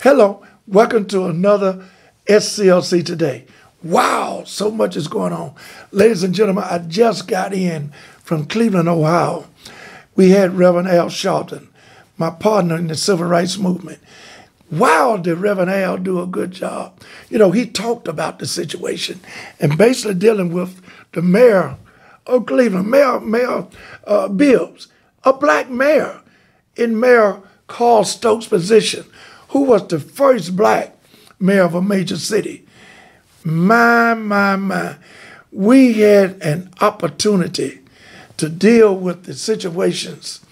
Hello, welcome to another SCLC Today. Wow, so much is going on. Ladies and gentlemen, I just got in from Cleveland, Ohio. We had Reverend Al Sharpton, my partner in the civil rights movement. Wow, did Reverend Al do a good job. You know, he talked about the situation and basically dealing with the mayor of Cleveland, Mayor Bibbs, a black mayor in Mayor Carl Stokes' position, who was the first black mayor of a major city. My. We had an opportunity to deal with the situations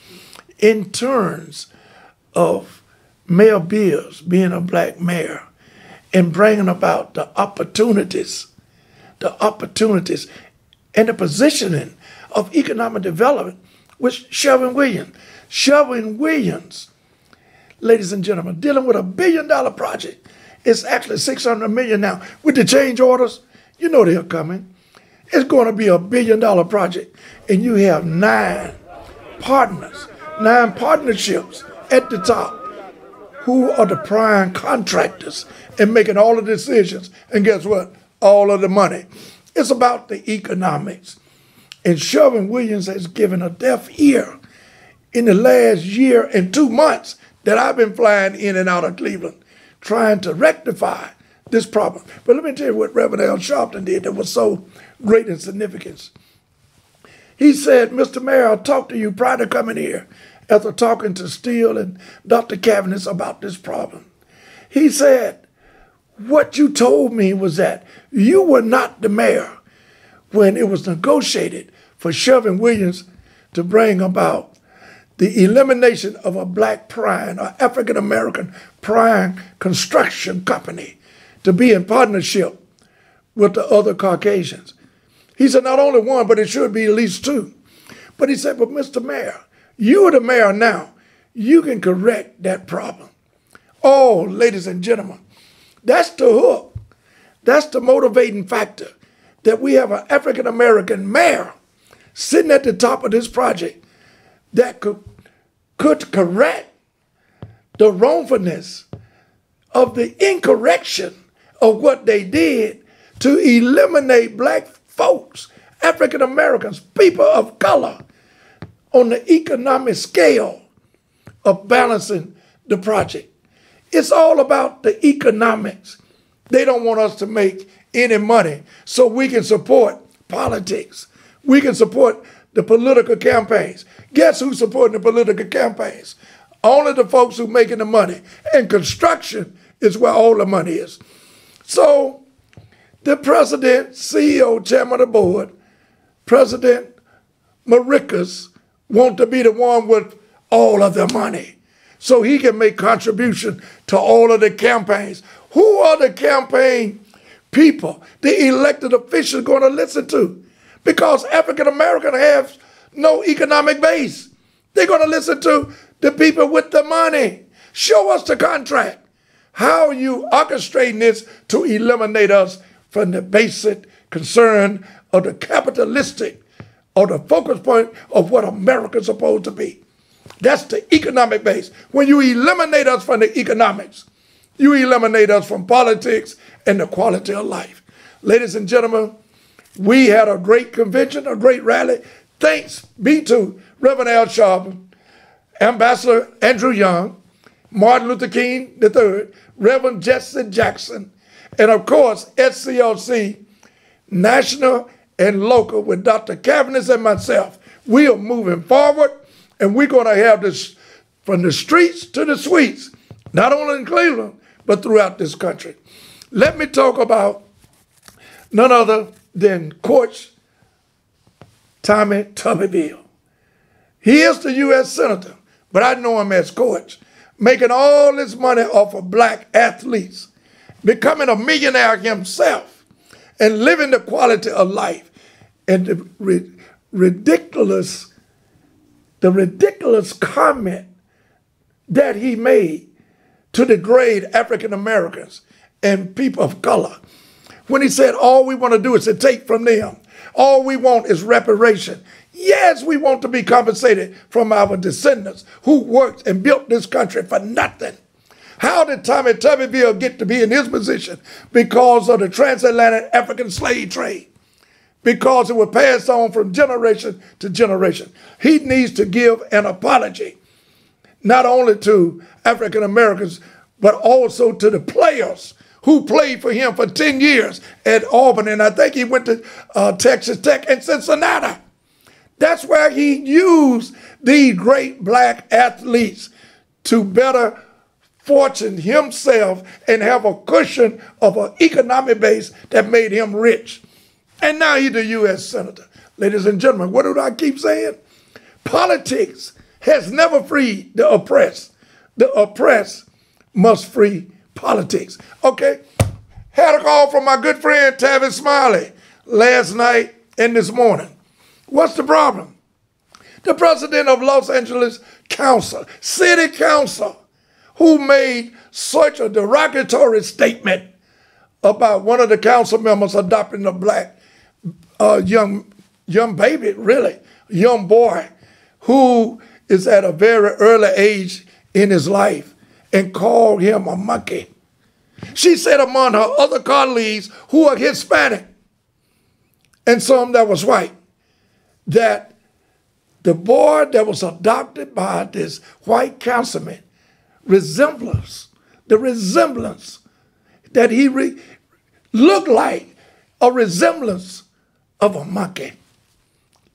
in terms of Mayor Bibbs being a black mayor and bringing about the opportunities and the positioning of economic development with Sherwin-Williams. Sherwin-Williams, ladies and gentlemen, dealing with $1 billion project. It's actually $600 million now. With the change orders, you know they're coming. It's going to be $1 billion project. And you have 9 partners, 9 partnerships at the top who are the prime contractors and making all the decisions. And guess what? All of the money. It's about the economics. And Sherwin-Williams has given a deaf ear in the last year and 2 months that I've been flying in and out of Cleveland, trying to rectify this problem. But let me tell you what Reverend Al Sharpton did that was so great in significance. He said, Mr. Mayor, I talked to you prior to coming here after talking to Steele and Dr. Cavanagh about this problem. He said, what you told me was that you were not the mayor when it was negotiated for Sherwin-Williams to bring about the elimination of a black prime, or African-American prime construction company to be in partnership with the other Caucasians. He said not only one, but it should be at least 2. But he said, but Mr. Mayor, you are the mayor now. You can correct that problem. Oh, ladies and gentlemen, that's the hook. That's the motivating factor, that we have an African-American mayor sitting at the top of this project that could correct the wrongfulness of the incorrection of what they did to eliminate black folks, African Americans, people of color, on the economic scale of balancing the project. It's all about the economics. They don't want us to make any money so we can support politics. We can support the political campaigns. Guess who's supporting the political campaigns? Only the folks who are making the money. And construction is where all the money is. So the president, CEO, chairman of the board, President Maricas, want to be the one with all of the money so he can make contribution to all of the campaigns. Who are the campaign people, the elected officials, going to listen to? Because African American have no economic base. They're going to listen to the people with the money. Show us the contract. How are you orchestrating this to eliminate us from the basic concern of the capitalistic, or the focus point of what America's supposed to be? That's the economic base. When you eliminate us from the economics, you eliminate us from politics and the quality of life. Ladies and gentlemen, we had a great convention, a great rally. Thanks be to Reverend Al Sharpton, Ambassador Andrew Young, Martin Luther King III, Reverend Jesse Jackson, and of course, SCLC, national and local, with Dr. Cavanagh and myself. We are moving forward, and we're going to have this from the streets to the suites, not only in Cleveland, but throughout this country. Let me talk about none other than Coach Tommy Tuberville. He is the U.S. Senator, but I know him as Coach, making all this money off of black athletes, becoming a millionaire himself, and living the quality of life. And the ridiculous comment that he made to degrade African Americans and people of color, when he said all we want to do is to take from them. All we want is reparation. Yes, we want to be compensated from our descendants who worked and built this country for nothing. How did Tommy Tuberville get to be in his position? Because of the transatlantic African slave trade. Because it was passed on from generation to generation. He needs to give an apology, not only to African Americans, but also to the players who played for him for 10 years at Auburn. And I think he went to Texas Tech and Cincinnati. That's where he used these great black athletes to better fortune himself and have a cushion of an economic base that made him rich. And now he's the U.S. Senator. Ladies and gentlemen, what do I keep saying? Politics has never freed the oppressed. The oppressed must free politics. Okay, had a call from my good friend Tavis Smiley last night and this morning. What's the problem? The president of Los Angeles Council, City Council, who made such a derogatory statement about one of the council members adopting a black young baby, really, young boy, who is at a very early age in his life, and called him a monkey. She said among her other colleagues who are Hispanic and some that was white, that the boy that was adopted by this white councilman resembles that he looked like a resemblance of a monkey.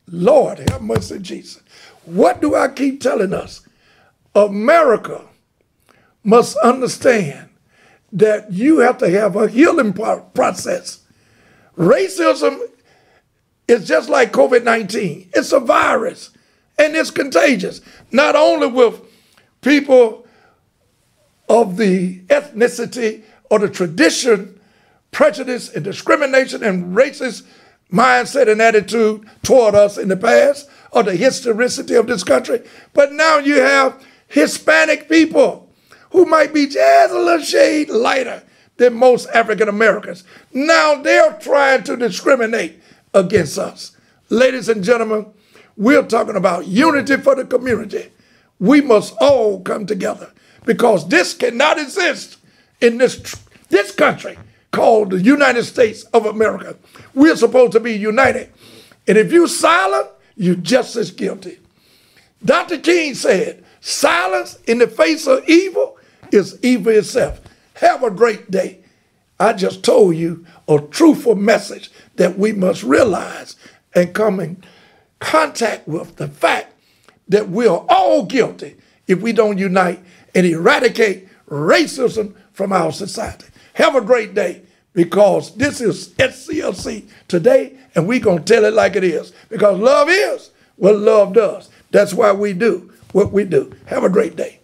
Lord have mercy, Jesus. What do I keep telling us? America must understand that you have to have a healing process. Racism is just like COVID-19. It's a virus, and it's contagious, not only with people of the ethnicity or the tradition, prejudice and discrimination and racist mindset and attitude toward us in the past, or the historicity of this country, but now you have Hispanic people who might be just a little shade lighter than most African Americans. Now they're trying to discriminate against us. Ladies and gentlemen, we're talking about unity for the community. We must all come together, because this cannot exist in this country called the United States of America. We're supposed to be united. And if you're silent, you're just as guilty. Dr. King said, silence in the face of evil is evil itself. Have a great day. I just told you a truthful message that we must realize and come in contact with the fact that we are all guilty if we don't unite and eradicate racism from our society. Have a great day, because this is SCLC Today, and we're going to tell it like it is, because love is what love does. That's why we do what we do. Have a great day.